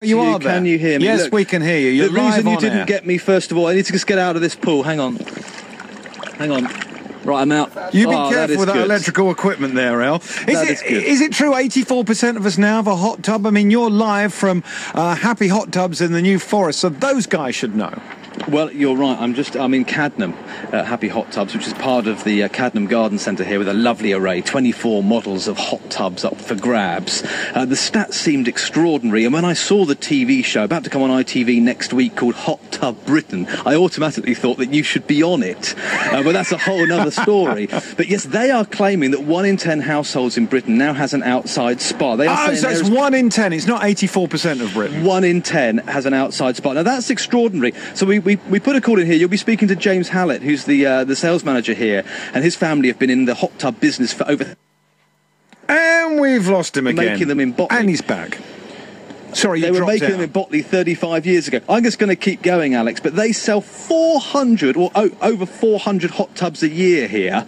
You are there. Can you hear me? Yes, Look, we can hear you. You're the reason you live on didn't air. get me, first of all, I need to just get out of this pool. Hang on. Right, I'm out. You be careful with that electrical equipment there, Al. Is it true 84% of us now have a hot tub? I mean, you're live from Happy Hot Tubs in the New Forest, so those guys should know. Well, you're right. I'm in Cadnam, Happy Hot Tubs, which is part of the Cadnam Garden Centre here with a lovely array, 24 models of hot tubs up for grabs. The stats seemed extraordinary, and when I saw the TV show about to come on ITV next week called Hot Tub Britain, I automatically thought that you should be on it. But that's a whole other story. But yes, they are claiming that 1 in 10 households in Britain now has an outside spa. They are so it's 1 in 10. It's not 84% of Britain. 1 in 10 has an outside spa. Now that's extraordinary. So we put a call in here. You'll be speaking to James Hallett, who's the sales manager here, and his family have been in the hot tub business for over... And we've lost him again. Making them in Botley. And he's back. Sorry, they were making them in Botley 35 years ago. I'm just going to keep going, Alex, but they sell 400 or over 400 hot tubs a year here.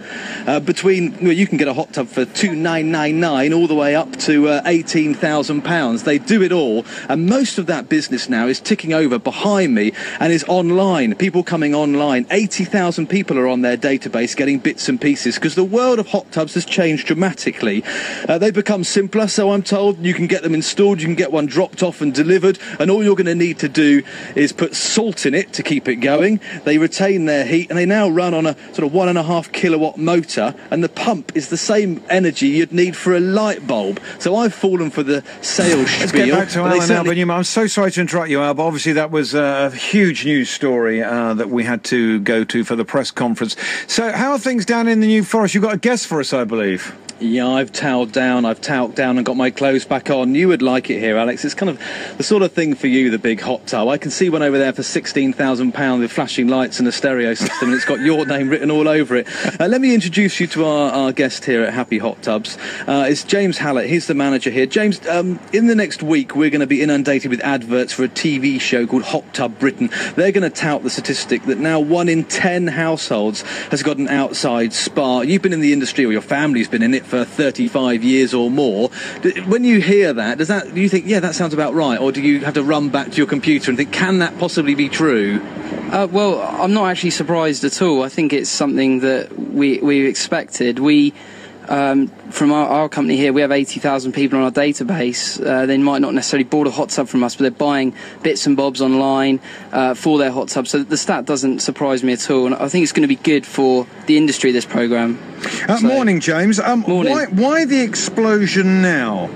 You can get a hot tub for $2,999 all the way up to £18,000. They do it all, and most of that business now is ticking over behind me and is online. People coming online. 80,000 people are on their database getting bits and pieces because the world of hot tubs has changed dramatically. They've become simpler, so I'm told. You can get them installed, you can get one dropped off and delivered, and all you're going to need to do is put salt in it to keep it going. They retain their heat, and they now run on a sort of 1.5 kilowatt motor, and the pump is the same energy you'd need for a light bulb. So I've fallen for the sales spiel. Let's get back to Alan Albert. I'm so sorry to interrupt you, Al, but obviously that was a huge news story that we had to go to for the press conference. So how are things down in the New Forest? You've got a guest for us, I believe. Yeah, I've toweled down and got my clothes back on. You would like it here, Alex. It's kind of the sort of thing for you, the big hot tub. I can see one over there for £16,000 with flashing lights and a stereo system, and it's got your name written all over it. Let me introduce you to our guest here at Happy Hot Tubs. It's James Hallett. He's the manager here. James, in the next week, we're going to be inundated with adverts for a TV show called Hot Tub Britain. They're going to tout the statistic that now 1 in 10 households has got an outside spa. You've been in the industry, or your family's been in it, for 35 years or more. When you hear that, do you think, yeah, that sounds about right, or do you have to run back to your computer and think, can that possibly be true? Well, I'm not actually surprised at all. I think it's something that we expected. From our company here, we have 80,000 people on our database. They might not necessarily bought a hot tub from us, but they're buying bits and bobs online for their hot tub. So the stat doesn't surprise me at all, and I think it's going to be good for the industry, this programme. Morning, James. Morning. Why the explosion now?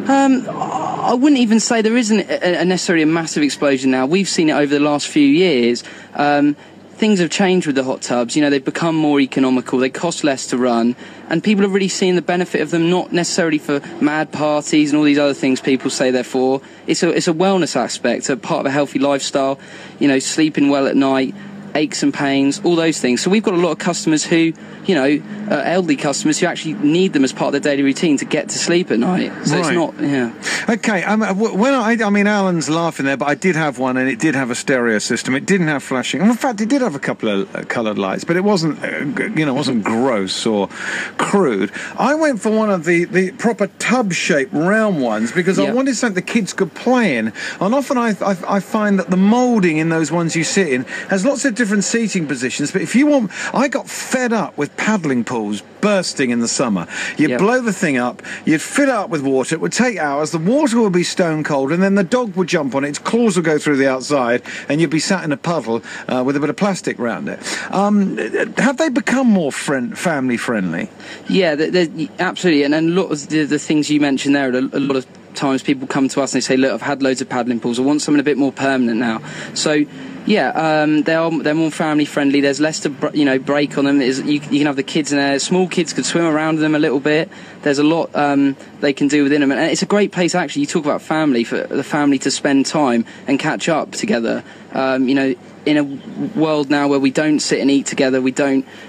I wouldn't even say there isn't necessarily a massive explosion now. We've seen it over the last few years. Things have changed with the hot tubs. You know, they've become more economical, they cost less to run, and people are really seeing the benefit of them, not necessarily for mad parties and all these other things people say they're for. It's a wellness aspect, a part of a healthy lifestyle, you know, sleeping well at night, aches and pains, all those things. So we've got a lot of customers who, you know, elderly customers who actually need them as part of their daily routine to get to sleep at night. So It's not, yeah. Okay, I mean, Alan's laughing there, but I did have one, and it did have a stereo system. It didn't have flashing. In fact, it did have a couple of coloured lights, but it wasn't, wasn't gross or crude. I went for one of the proper tub-shaped round ones because I wanted something the kids could play in. And often I find that the moulding in those ones you sit in has lots of different seating positions, but if you want... I got fed up with paddling pools bursting in the summer. You'd blow the thing up, you'd fill it up with water, it would take hours, the water would be stone cold, and then the dog would jump on it, its claws would go through the outside, and you'd be sat in a puddle with a bit of plastic around it. Have they become more family friendly? Yeah, absolutely, and a lot of the things you mentioned there, a lot of times people come to us and they say, look, I've had loads of paddling pools, I want something a bit more permanent now. So yeah, they're more family friendly. There's less to break on them. You can have the kids in there. Small kids could swim around them a little bit. There's a lot they can do within them, and it's a great place actually. You talk about family, for the family to spend time and catch up together. In a world now where we don't sit and eat together,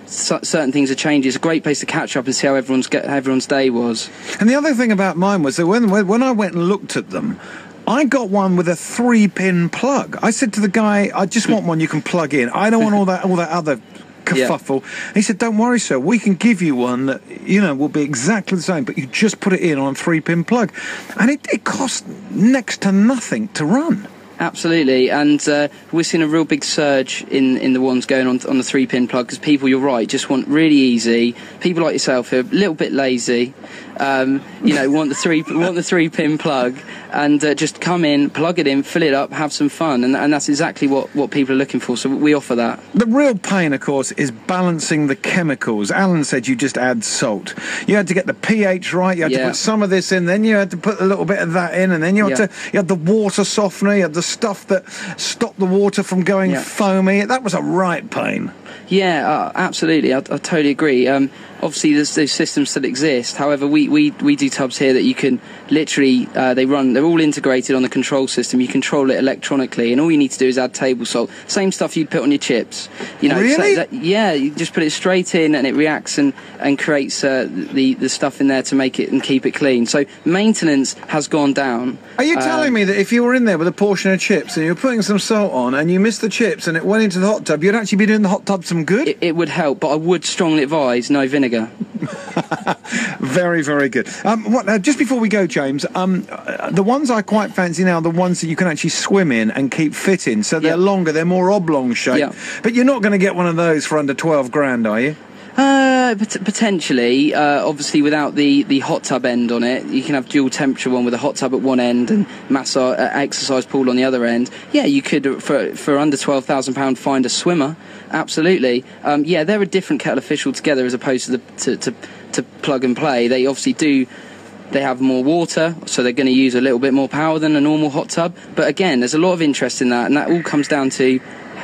certain things are changing. It's a great place to catch up and see how everyone's day was. And the other thing about mine was that when I went and looked at them, I got one with a 3-pin plug. I said to the guy, I just want one you can plug in. I don't want all that other kerfuffle. And he said, don't worry, sir, we can give you one that, will be exactly the same, but you just put it in on a 3-pin plug. And it costs next to nothing to run. Absolutely, and we're seeing a real big surge in the ones going on the 3-pin plug, because people, you're right, just want really easy. People like yourself who are a little bit lazy, want the 3-pin plug, and just come in, plug it in, fill it up, have some fun, and that's exactly what people are looking for. So we offer that. The real pain, of course, is balancing the chemicals. Alan said you just add salt. You had to get the pH right. You had to put some of this in, then you had to put a little bit of that in, and then you had the water softener. You had the stuff that stopped the water from going foamy. That was a right pain. Yeah, absolutely. I totally agree. Obviously, there's those systems that exist. However, we do tubs here that you can literally, they're all integrated on the control system. You control it electronically, and all you need to do is add table salt. Same stuff you'd put on your chips. Really? You just put it straight in, and it reacts and creates the stuff in there to make it and keep it clean. So maintenance has gone down. Are you telling me that if you were in there with a portion of chips and you were putting some salt on and you missed the chips and it went into the hot tub, you'd actually be doing the hot tub some good? It would help, but I would strongly advise no vinegar. Very, very good. Just before we go, James, the ones I quite fancy now are the ones that you can actually swim in and keep fit in. So they're longer, they're more oblong shape. But you're not going to get one of those for under 12 grand, are you? Potentially, obviously without the hot tub end on it. You can have dual temperature one with a hot tub at one end and massage exercise pool on the other end. Yeah, you could for under £12,000 find a swimmer. Absolutely. They're a different kettle of fish altogether as opposed to plug and play. They obviously do. They have more water, so they're going to use a little bit more power than a normal hot tub. But again, there's a lot of interest in that, and that all comes down to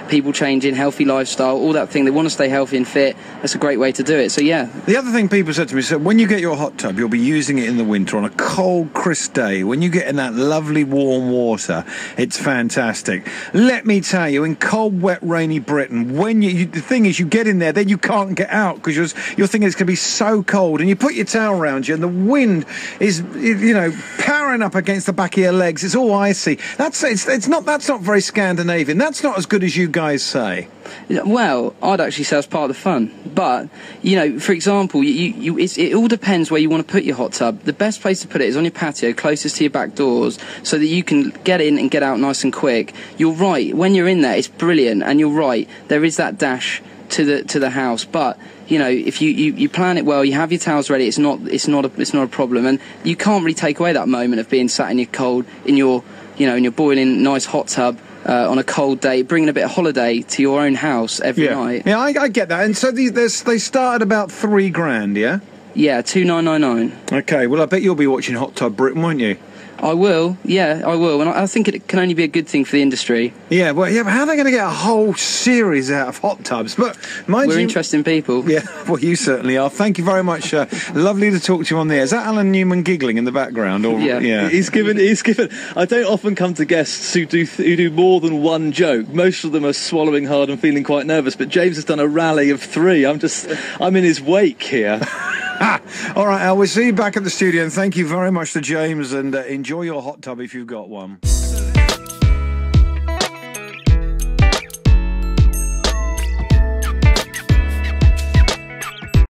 people changing, healthy lifestyle, all that thing. They want to stay healthy and fit. That's a great way to do it. So yeah. The other thing people said to me, so when you get your hot tub, you'll be using it in the winter on a cold, crisp day. When you get in that lovely warm water, it's fantastic. Let me tell you, in cold, wet, rainy Britain, when the thing is, you get in there, then you can't get out because you're thinking it's going to be so cold, and you put your towel around you, and the wind is, powering up against the back of your legs. It's all icy. That's not very Scandinavian. That's not as good as you guys say. Well, I'd actually say it's part of the fun. But, for example, it all depends where you want to put your hot tub. The best place to put it is on your patio, closest to your back doors, so that you can get in and get out nice and quick. You're right. When you're in there, it's brilliant. And you're right. There is that dash to the house. But, if you plan it well, you have your towels ready, it's not a problem. And you can't really take away that moment of being sat in your boiling nice hot tub. On a cold day, bringing a bit of holiday to your own house every night. Yeah, I get that. And so they start at about £3 grand, yeah? Yeah, 2,999. Okay, well, I bet you'll be watching Hot Tub Britain, won't you? I will, and I think it can only be a good thing for the industry. Yeah, but how are they going to get a whole series out of hot tubs? But we're interesting people. Yeah, well, you certainly are. Thank you very much. Lovely to talk to you on the air. Is that Alan Newman giggling in the background? Or, yeah. He's given. I don't often come to guests who do more than one joke. Most of them are swallowing hard and feeling quite nervous. But James has done a rally of 3. I'm in his wake here. All right, Al, we'll see you back at the studio, and thank you very much to James, and enjoy your hot tub if you've got one.